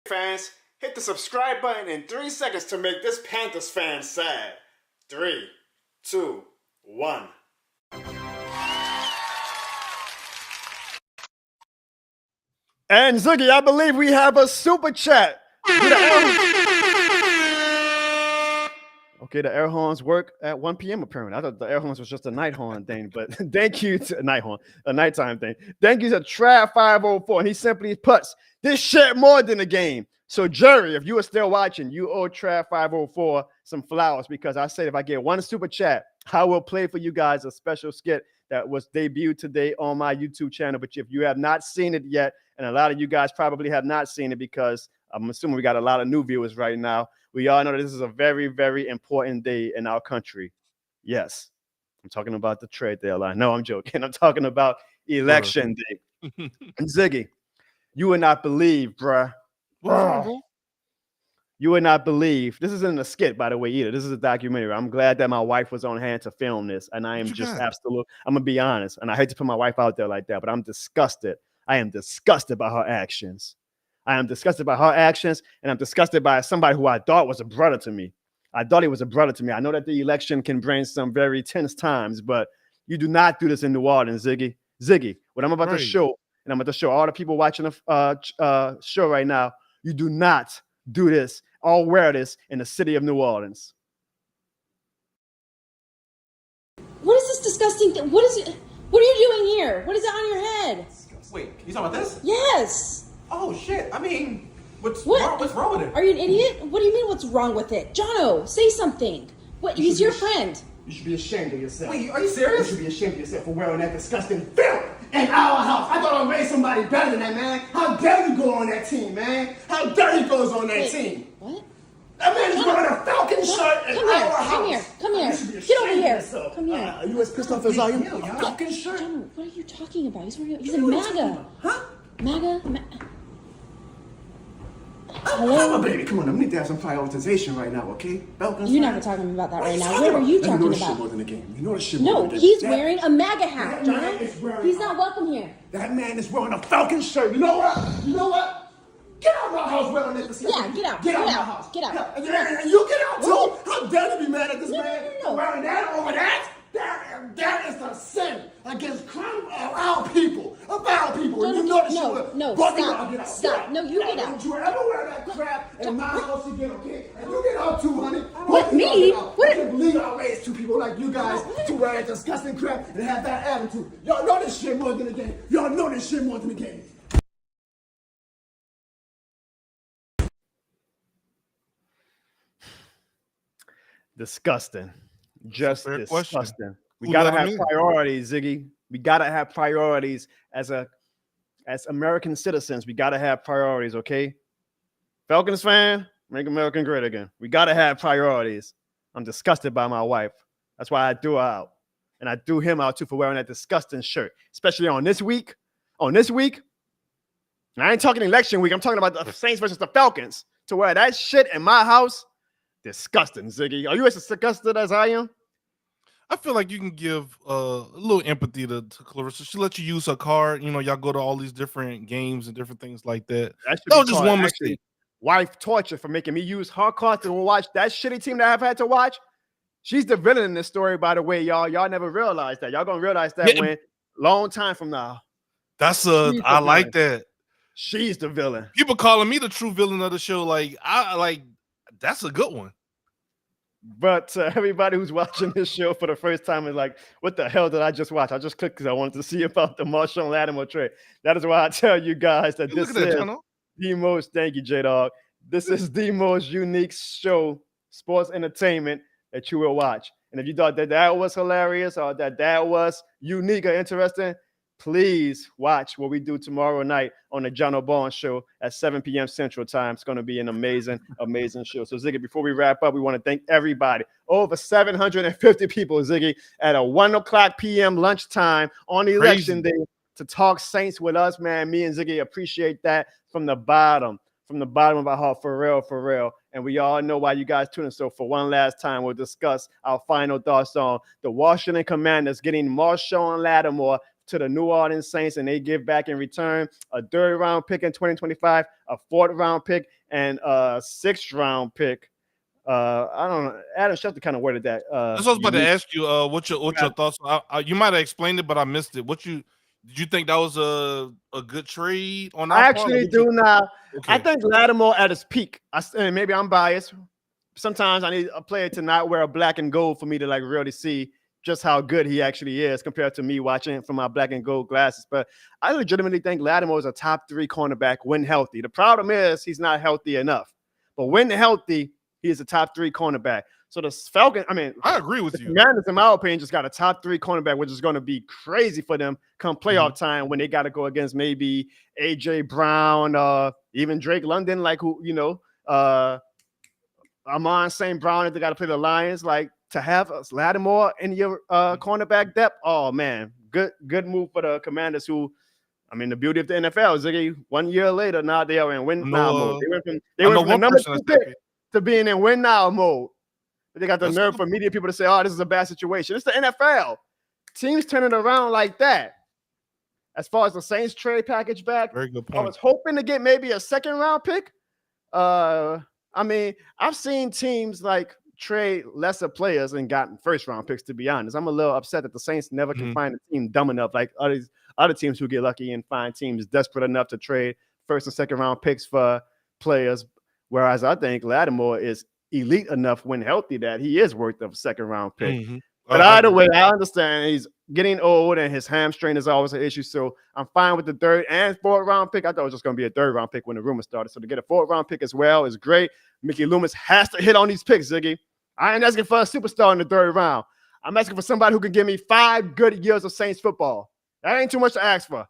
Fans, hit the subscribe button in 3 seconds to make this Panthers fan sad. 3, 2, 1. And Ziggy, I believe we have a super chat. Okay, the air horns work at 1 p.m. apparently. I thought the air horns was just a night horn thing, but thank you to a nighttime thing. Thank you to Trav 504. And he simply puts this shit more than a game. So, Jerry, if you are still watching, you owe Trav 504 some flowers because I said if I get one super chat, I will play for you guys a special skit that was debuted today on my YouTube channel. But if you have not seen it yet, and a lot of you guys probably have not seen it because I'm assuming we got a lot of new viewers right now. We all know that this is a very, very important day in our country. Yes, I'm talking about the trade deadline. No, I'm joking. I'm talking about election day. And Ziggy, you would not believe, bruh. You would not believe. This isn't a skit, by the way, either. This is a documentary. I'm glad that my wife was on hand to film this. And I am just absolute. I'm going to be honest. And I hate to put my wife out there like that, but I'm disgusted. I am disgusted by her actions. I am disgusted by her actions, and I'm disgusted by somebody who I thought was a brother to me. I thought he was a brother to me. I know that the election can bring some very tense times, but you do not do this in New Orleans, Ziggy. Ziggy, what I'm about to show, and I'm about to show all the people watching the show right now, you do not do this or wear this in the city of New Orleans. What is this disgusting thing? What is it? What are you doing here? What is that on your head? Wait, you talking about this? Yes. Oh shit! I mean, what's wrong with it? Are you an idiot? What do you mean? What's wrong with it, Jono? Say something. What? He's your friend. You should be ashamed of yourself. Wait, are you serious? You should be ashamed of yourself for wearing that disgusting filth in our house. I thought I raised somebody better than that, man. How dare you go on that team, man? How dare you go on that team? What? That man is wearing a Falcon shirt in our house. Come here. Get over here. Come here. Are you as pissed off as I am? Falcon shirt? Jono, what are you talking about? He's a MAGA. Huh? MAGA? Hello? Baby, come on. We need to have some prioritization right now, okay? You're not talking about that right now. What are you talking about? You know this shit more than a game. You know this shit No, more than a game. he's wearing a MAGA hat, man is Jono. wearing He's not welcome here. That man is wearing a Falcon shirt. You know what? You know what? Get out of my house wearing that disgusting. Yeah, get out. Get out of Get my out. house. Get out. And you get out too. How dare you be mad at this man? No. Wearing that over that? That is a sin against crime of our people. Of our people. And you know this shit. No, Boy, stop. get out. Stop. No, you get out. Don't you ever wear that crap in my house again, okay? And you get out too, honey. What, me? I can't believe I raised two people like you guys to wear that disgusting crap and have that attitude. Y'all know this shit more than a game. Y'all know this shit more than a game. Disgusting. Just disgusting. Question. We gotta have priorities, Ziggy. We gotta have priorities as American citizens. We gotta have priorities, okay? Falcons fan, make America great again. We gotta have priorities. I'm disgusted by my wife. That's why I threw her out. And I threw him out too for wearing that disgusting shirt, especially on this week. On this week, and I ain't talking election week. I'm talking about the Saints versus the Falcons. To wear that shit in my house, disgusting, Ziggy. Are you as disgusted as I am? I feel like you can give a little empathy to Clarissa. She let you use her card. You know, y'all go to all these different games and different things like that. That was just one mistake. Wife torture for making me use her card to watch that shitty team that I've had to watch. She's the villain in this story, by the way, y'all. Y'all never realized that. Y'all gonna realize that when long time from now. I like that. She's the villain. People calling me the true villain of the show. That's a good one. But everybody who's watching this show for the first time is like, what the hell did I just watch? I just clicked because I wanted to see about the Marshon Lattimore trade. That is why I tell you guys that this is the most, thank you, J-Dog. This is the most unique show, sports entertainment, that you will watch. And if you thought that was hilarious or that was unique or interesting, please watch what we do tomorrow night on the John O'Barn Show at 7 p.m. Central Time. It's going to be an amazing, amazing show. So, Ziggy, before we wrap up, we want to thank everybody. Over 750 people, Ziggy, at a 1 o'clock p.m. lunchtime on election day to talk Saints with us, man. Me and Ziggy appreciate that from the bottom of our heart, for real. And we all know why you guys tune in. So for one last time, we'll discuss our final thoughts on the Washington Commanders getting Marshon Lattimore to the New Orleans Saints, and they give back in return a 3rd round pick in 2025, a 4th round pick, and a 6th round pick. I don't know. Adam Schefter kind of worded that. That's what I was about to ask you. What's your thoughts? You might have explained it, but I missed it. Did you think that was a good trade on that? I actually do now. Okay. I think Lattimore at his peak. Maybe I'm biased. sometimes I need a player to not wear a black and gold for me to like really see just how good he actually is compared to me watching it from my black and gold glasses. But I legitimately think Lattimore is a top 3 cornerback when healthy. The problem is he's not healthy enough. But when healthy, he is a top 3 cornerback. So the Falcons, I agree with the you. Commanders, in my opinion, just got a top 3 cornerback, which is going to be crazy for them come playoff time when they got to go against maybe AJ Brown, even Drake London, like who, Amon St. Brown, if they got to play the Lions, like to have Lattimore in your cornerback depth. Oh man, good move for the Commanders. Who, I mean, the beauty of the NFL is they 1 year later now they are in win now mode. They went from the number 2 pick to being in win now mode. But they got the nerve for media people to say, "Oh, this is a bad situation." It's the NFL. Teams turning around like that. As far as the Saints trade package back, very good point. I was hoping to get maybe a 2nd round pick. I mean, I've seen teams like trade lesser players and gotten 1st round picks, to be honest. I'm a little upset that the Saints never can find a team dumb enough like other teams who get lucky and find teams desperate enough to trade 1st and 2nd round picks for players. Whereas I think Lattimore is elite enough when healthy that he is worth of a 2nd round pick. But either way, I understand he's getting old and his hamstring is always an issue. So I'm fine with the 3rd and 4th round pick. I thought it was just going to be a 3rd round pick when the rumor started. So to get a 4th round pick as well is great. Mickey Loomis has to hit on these picks, Ziggy. I ain't asking for a superstar in the 3rd round. I'm asking for somebody who can give me 5 good years of Saints football. That ain't too much to ask for.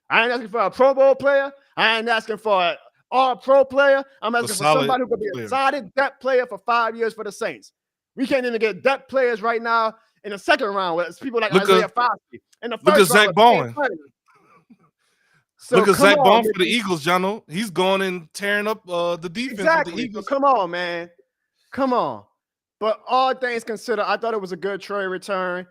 I ain't asking for a Pro Bowl player. I ain't asking for an all-pro player. I'm asking for somebody who can be a solid depth player for 5 years for the Saints. We can't even get depth players right now in the 2nd round with people like Isaiah Foskey. In the 1st round, look at Zach Bowen. So look at Zach Bowen for the Eagles, Jono. He's going and tearing up the defense of the Eagles. So come on, man. Come on. But all things considered, I thought it was a good trade return.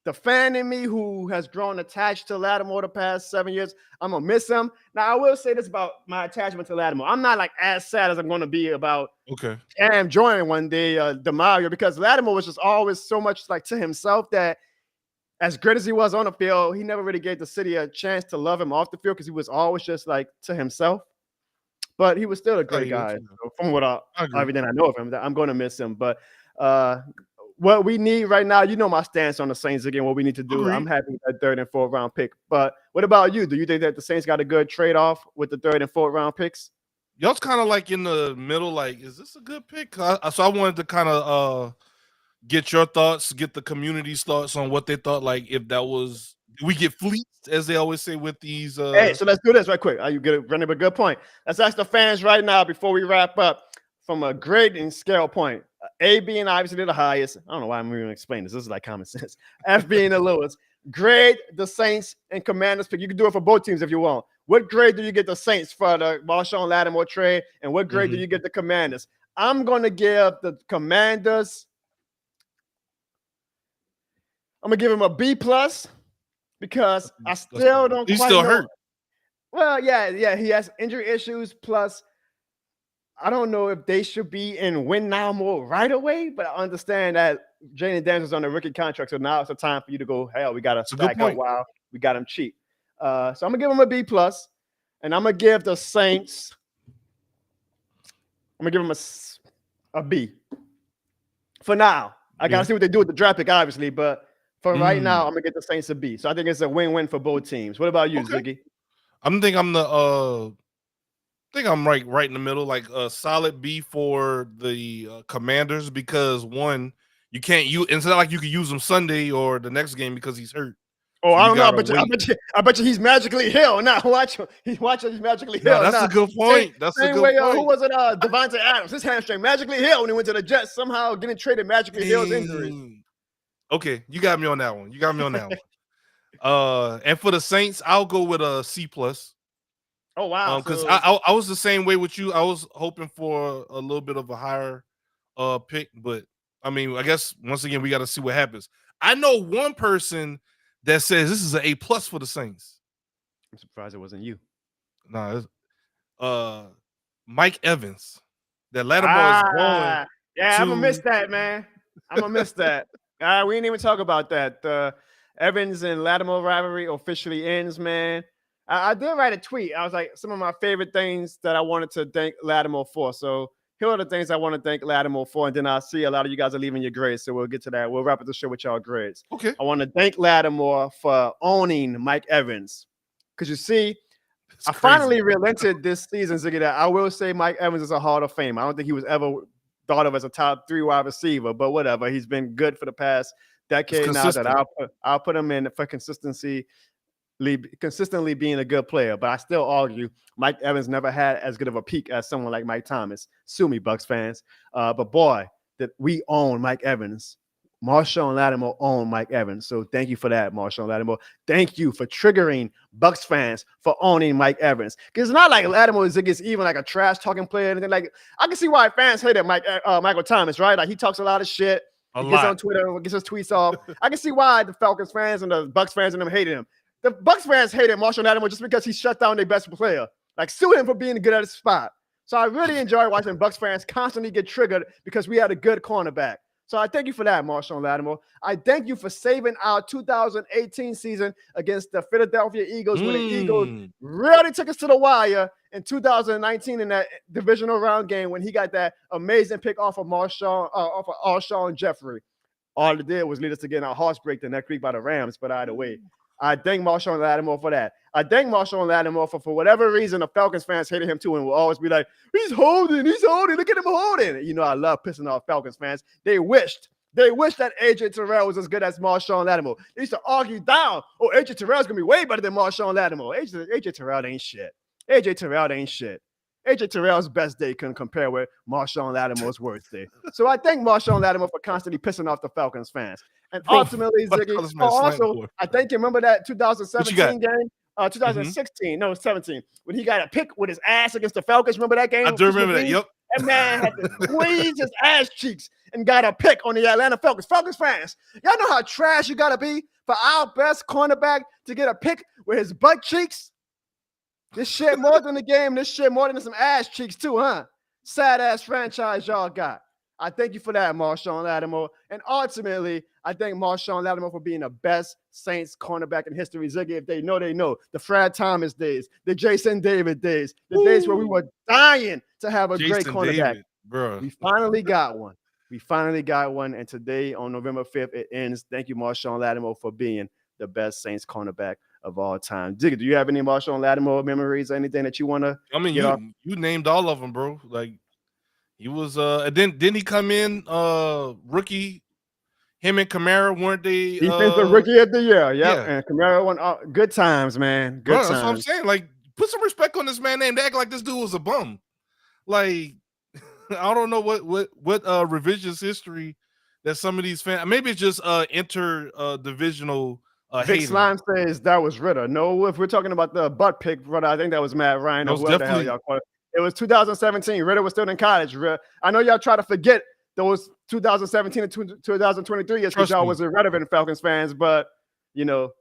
The fan in me who has grown attached to Lattimore the past 7 years, I'm going to miss him. Now, I will say this about my attachment to Lattimore. I'm not like as sad as I'm going to be about Cam joining one day, DeMario, because Lattimore was just always so much like to himself that as great as he was on the field, he never really gave the city a chance to love him off the field because he was always just like to himself. But he was still a great guy. So from what everything I know of him, I'm going to miss him. But what we need right now, you know my stance on the Saints again, what we need to do. I'm happy with that 3rd and 4th round pick. But what about you? Do you think that the Saints got a good trade-off with the 3rd and 4th round picks? Y'all's kind of like in the middle, like, is this a good pick? So I wanted to kind of get your thoughts, get the community's thoughts on what they thought, like if that was, we get fleeced, as they always say with these. Hey, so let's do this right quick. You get running a good point. Let's ask the fans right now before we wrap up from a grading scale point. A being obviously the highest. I don't know why I'm even explaining this. This is like common sense. F being the lowest. Grade the Saints and Commanders pick. You can do it for both teams if you want. What grade do you get the Saints for the Marshon Lattimore trade? And what grade do you get the Commanders? I'm going to give the Commanders, I'm going to give him a B+ because I still don't He's quite still know. hurt. Well, yeah, he has injury issues. Plus, I don't know if they should be in win now mode right away, but I understand that Jaden Daniels on a rookie contract, so now it's a time for you to go, hell, we got to stack up while we got him cheap. So I'm going to give him a B+, and I'm going to give the Saints, I'm going to give him a B. For now. I got to see what they do with the draft pick, obviously, but for right now, I'm going to get the Saints a B. So I think it's a win-win for both teams. What about you, Ziggy? I think I'm right in the middle, like a solid B for the Commanders, because one, you can't use, it's not like you can use him Sunday or the next game because he's hurt. Oh, so I don't know. I bet you he's magically healed. Now watch him. He's magically healed. That's a good point. That's a good point. Who was it? Devontae Adams. His hamstring magically healed when he went to the Jets. Somehow getting traded magically heals injuries. Okay, you got me on that one. And for the Saints, I'll go with a C+. Oh wow! Because I was the same way with you. I was hoping for a little bit of a higher pick, but I mean, I guess once again we got to see what happens. I know one person that says this is an A+ for the Saints. I'm surprised it wasn't you. Nah, it's Mike Evans. That Lattimore is going. Yeah, I'm gonna miss that, man. I'm gonna miss that. We didn't even talk about that. Evans and Lattimore rivalry officially ends, man. I did write a tweet. I was like, some of my favorite things that I wanted to thank Lattimore for. So here are the things I want to thank Lattimore for, and then I see a lot of you guys are leaving your grades, so we'll get to that. We'll wrap up the show with y'all grades. Okay. I want to thank Lattimore for owning Mike Evans, because you see, I finally relented this season, Ziggy, that I will say Mike Evans is a Hall of Fame. I don't think he was ever thought of as a top 3 wide receiver, but whatever. He's been good for the past decade now. That I'll put him in for consistently being a good player. But I still argue Mike Evans never had as good of a peak as someone like Mike Thomas. Sue me, Bucs fans. But boy, that we own Mike Evans. Marshon Lattimore owned Mike Evans. So thank you for that, Marshon Lattimore. Thank you for triggering Bucs fans for owning Mike Evans. Because it's not like Lattimore is even like a trash talking player or anything. Like, I can see why fans hated Michael Thomas, right? Like, he talks a lot of shit. He gets on Twitter, gets his tweets off. I can see why the Falcons fans and the Bucs fans and them hated him. The Bucs fans hated Marshon Lattimore just because he shut down their best player. Like, sue him for being good at his spot. So I really enjoy watching Bucs fans constantly get triggered because we had a good cornerback. So I thank you for that, Marshon Lattimore. I thank you for saving our 2018 season against the Philadelphia Eagles when the Eagles really took us to the wire in 2019 in that divisional round game when he got that amazing pick off of Alshon Jeffrey. All it did was lead us to getting our hearts break the next week by the Rams, but either way. I thank Marshon Lattimore for that. I thank Marshon Lattimore for whatever reason the Falcons fans hated him too and will always be like, he's holding, look at him holding. You know, I love pissing off Falcons fans. They wished that AJ Terrell was as good as Marshon Lattimore. They used to argue down, AJ Terrell's going to be way better than Marshon Lattimore. AJ Terrell ain't shit. AJ Terrell ain't shit. AJ Terrell's best day couldn't compare with Marshon Lattimore's worst day. So I thank Marshon Lattimore for constantly pissing off the Falcons fans. And ultimately, Ziggy, also, I think you remember that 2017 game? 2016, no, 17, when he got a pick with his ass against the Falcons. Remember that game? I do remember that, yep. That man had to squeeze his ass cheeks and got a pick on the Atlanta Falcons. Falcons fans, y'all know how trash you got to be for our best cornerback to get a pick with his butt cheeks? This shit more than the game. This shit more than some ass cheeks too, huh? Sad ass franchise y'all got. I thank you for that, Marshon Lattimore. And ultimately, I thank Marshon Lattimore for being the best Saints cornerback in history. Ziggy, if they know, they know. The Fred Thomas days, the Jason David days, the days where we were dying to have a great cornerback. We finally got one. And today, on November 5th, it ends. Thank you, Marshon Lattimore, for being the best Saints cornerback of all time. Ziggy, do you have any Marshon Lattimore memories or anything that you want to you named all of them, bro. Like, he was didn't he come in rookie? Him and Kamara, weren't they defensive rookie of the year? Yeah, and Kamara won. Good times, man. Good times. That's what I'm saying. Like, put some respect on this man name. They act like this dude was a bum. Like, I don't know what revisionist history that some of these fans. Maybe it's just divisional. Big Slime says that was Ritter. No, if we're talking about the butt pick, brother, I think that was Matt Ryan or whoever the hell y'all call it. It was 2017. Ritter was still in college. I know y'all try to forget those 2017 and 2023 years because y'all was irrelevant Falcons fans, but you know,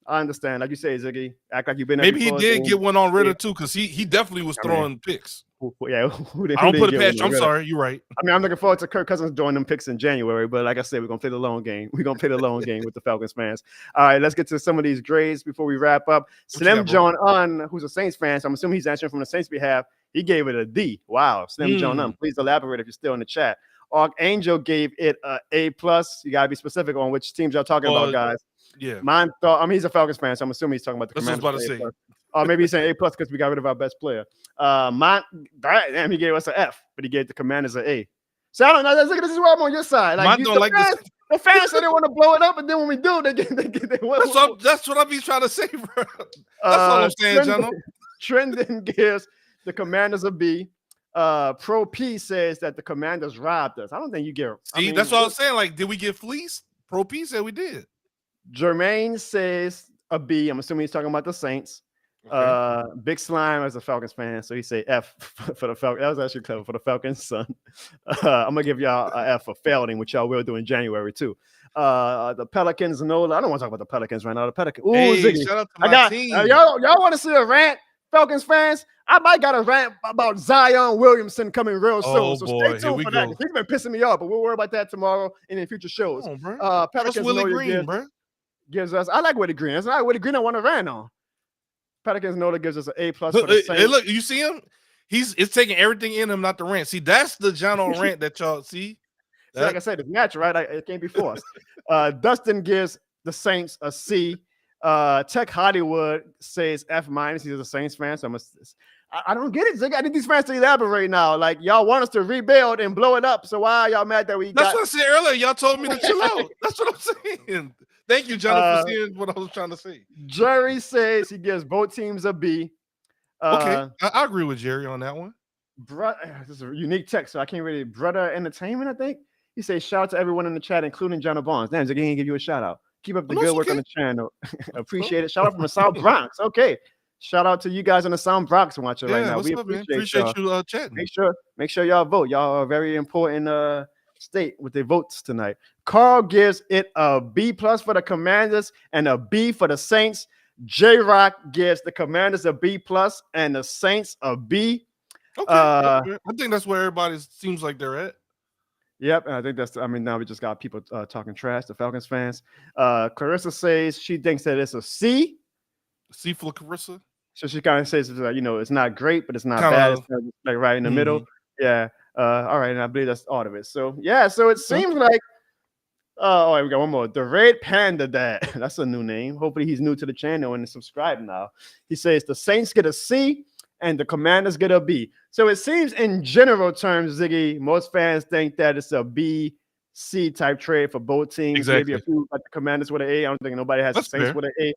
I understand. Like you say, Ziggy, act like you've been. Maybe he did get one on Ritter too, because he definitely was throwing picks. Yeah, I don't put it past you. I'm sorry, you're right. I mean, I'm looking forward to Kirk Cousins doing them picks in January, but like I said, we're gonna play the long game. We're gonna play the long game with the Falcons fans. All right, let's get to some of these grades before we wrap up. Slim John who's a Saints fan, so I'm assuming he's answering from the Saints' behalf. He gave it a D. Wow, Slim John please elaborate if you're still in the chat. Archangel gave it a A+. You gotta be specific on which teams y'all talking about, guys. Yeah, mine thought. I mean, he's a Falcons fan, so I'm assuming he's talking about the Commanders. That's what I was about to say. Or maybe he's saying A+ because we got rid of our best player. Damn, he gave us an F, but he gave the Commanders an A. So I don't know. Look, this is where I'm on your side. Like, the fans say they want to blow it up, and then when we do, they get. That's what I be trying to say, bro. That's all I'm saying, John. Trending gives the Commanders a B. Pro P says that the Commanders robbed us. I don't think you get. That's what I was saying. Like, did we get fleeced? Pro P said we did. Jermaine says a B. I'm assuming he's talking about the Saints. Okay. Big Slime as a Falcons fan, so he say F for the Falcons. That was actually clever for the Falcons, son. I'm gonna give y'all a F for failing, which y'all will do in January too. The Pelicans, no, I don't want to talk about the Pelicans right now. The Pelicans, shout out to my team. Y'all want to see a rant, Falcons fans? I might got a rant about Zion Williamson coming real soon, so stay tuned for that. He's been pissing me off, but we'll worry about that tomorrow and in future shows. Pelicans, Willie Green, bro. Gives us. I like Willie Green. It's not Willie Green I want to rant on. Pelicans know that gives us an A+ for the Saints. Hey, look, you see him? it's taking everything in him not to rant. See, that's the Jono rant that y'all see. See, like I said, it's natural, right? It can't be forced. Dustin gives the Saints a C. Tech Hollywood says F minus. He's a Saints fan, so I don't get it. I need these fans to elaborate now. Like y'all want us to rebuild and blow it up, so why are y'all mad that we? That's what I said earlier. Y'all told me to chill out. That's what I'm saying. Thank you, Jono, for seeing what I was trying to say. Jerry says he gives both teams a B. Okay, I agree with Jerry on that one. This is a unique text, so I can't really. Brother Entertainment, I think. He says, shout out to everyone in the chat, including Jonah Barnes. Damn, Ziggy ain't give you a shout out. Keep up the good work on the channel. Appreciate it. Shout out from the South Bronx. Okay. Shout out to you guys in the South Bronx watching right now. We appreciate you chatting. Make sure y'all vote. Y'all are a very important state with their votes tonight. Carl gives it a B+ for the Commanders and a B for the Saints. J-Rock gives the Commanders a B+ and the Saints a B. Okay. I think that's where everybody seems like they're at. Yep, I think now we just got people talking trash, the Falcons fans. Clarissa says she thinks that it's a C. C for Clarissa. So she kind of says, it's not great, but it's not bad. It's kind of like right in the middle. Yeah. All right, and I believe that's all of it. So yeah, so it seems like we got one more. The Red Panda Dad. That's a new name. Hopefully he's new to the channel and subscribed now. He says the Saints get a C and the Commanders get a B. So it seems in general terms, Ziggy, most fans think that it's a B, C type trade for both teams. Exactly. Maybe a few like the Commanders with an A. I don't think nobody has the Saints with an A.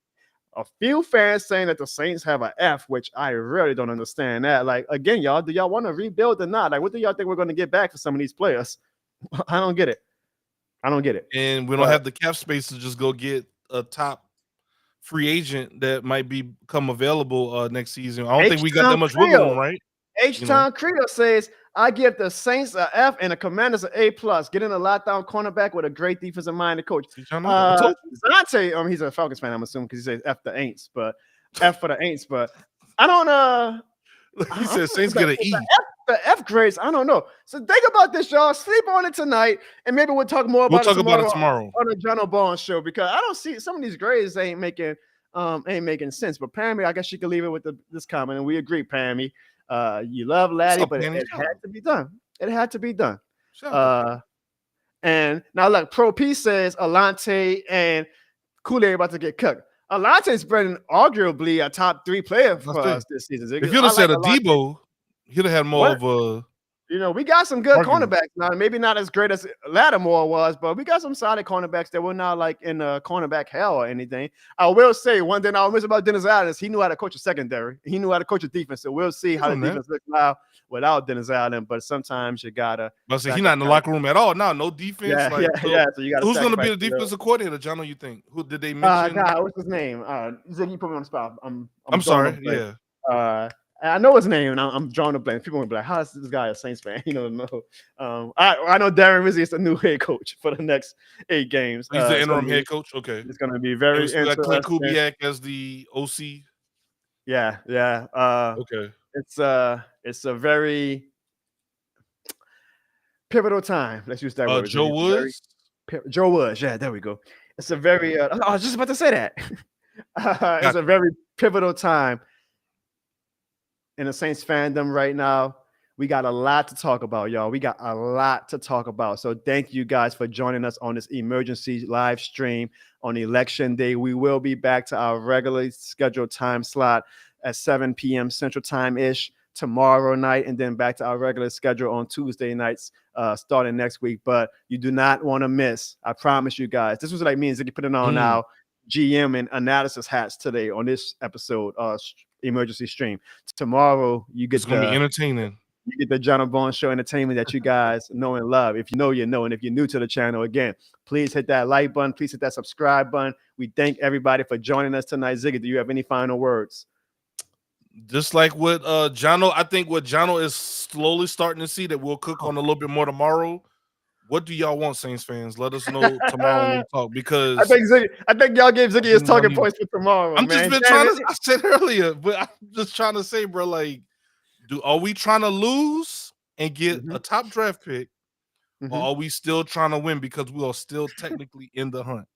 A few fans saying that the Saints have an F, which I really don't understand that. Like, again, y'all, do y'all want to rebuild or not? Like, what do y'all think we're going to get back for some of these players? I don't get it. And we don't have the cap space to just go get a top free agent that might become available next season. I don't think we got that much wiggle room, right? H-Town Credo says, I give the Saints an F and the Commanders an A+. Getting a lockdown cornerback with a great defensive minded coach. Zante, he's a Falcons fan, I'm assuming, because he says F the Aints, but F for the Aints. But I don't he said Saints get an E. The F grades, I don't know. So think about this, y'all. Sleep on it tonight, and maybe we'll talk more about it tomorrow on the John Barnes show, because I don't see some of these grades ain't making sense. But Pammy, I guess you can leave it with this comment, and we agree, Pammy. You love Laddie, but it had to be done. It had to be done. And now look, Pro P says Alante and Kool-Aid about to get cooked. Alante's been arguably a top 3 player for us this season. If you'd have said a Debo, he'd have had more of a. We got some good cornerbacks now. Maybe not as great as Lattimore was, but we got some solid cornerbacks that were not like in cornerback hell or anything. I will say one thing I miss about Dennis Allen is he knew how to coach a secondary. He knew how to coach a defense. So we'll see how the defense looks now without Dennis Allen. But sometimes you gotta. But he's not in the locker room at all. No defense. Yeah. So you got. Who's going to be the defensive coordinator, John? You think? Who did they mention? What's his name? Ziggy, you put me on the spot. I'm sorry. Yeah. I know his name, and I'm drawing a blank. People will be like, "How is this guy a Saints fan?" No. I know Darren Rizzi is the new head coach for the next 8 games. He's the interim head coach. Okay, it's going to be very interesting. Clint Kubiak as the OC. Yeah. Okay. It's a very pivotal time. Let's use that word. Joe Woods. Joe Woods. Yeah, there we go. It's a very. I was just about to say that. It's a very pivotal time in the Saints fandom right now. We got a lot to talk about, y'all. We got a lot to talk about. So thank you guys for joining us on this emergency live stream on Election Day. We will be back to our regularly scheduled time slot at 7 p.m. Central Time-ish tomorrow night, and then back to our regular schedule on Tuesday nights starting next week. But you do not want to miss. I promise you guys. This was like me and Ziggy putting on our GM and analysis hats today on this episode emergency stream. Tomorrow you get it's gonna be entertaining. You get the John Barnes Show entertainment that you guys know and love. If you know, you know, and if you're new to the channel, again, please hit that like button, please hit that subscribe button. We thank everybody for joining us tonight. Ziggy, do you have any final words? Just like what Jono, I think what Jono is slowly starting to see that we'll cook on a little bit more tomorrow. What do y'all want, Saints fans? Let us know tomorrow when we talk, because I think y'all gave Ziggy his talking points for tomorrow. I said earlier, but I'm just trying to say, bro, like, are we trying to lose and get a top draft pick, or are we still trying to win because we are still technically in the hunt?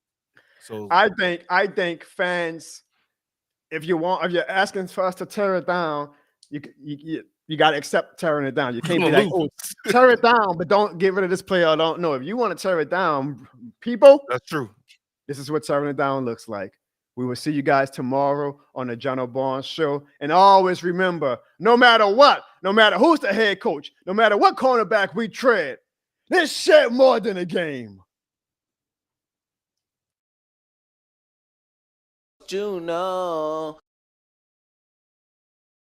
So I think fans, if you're asking for us to tear it down, You got to accept tearing it down. You can't be Gonna like, oh, tear it down, but don't get rid of this player. I don't know. If you want to tear it down, people, That's true. this is what tearing it down looks like. We will see you guys tomorrow on the John Barnes Show. And always remember, no matter what, no matter who's the head coach, no matter what cornerback we tread, this shit more than a game. Juno.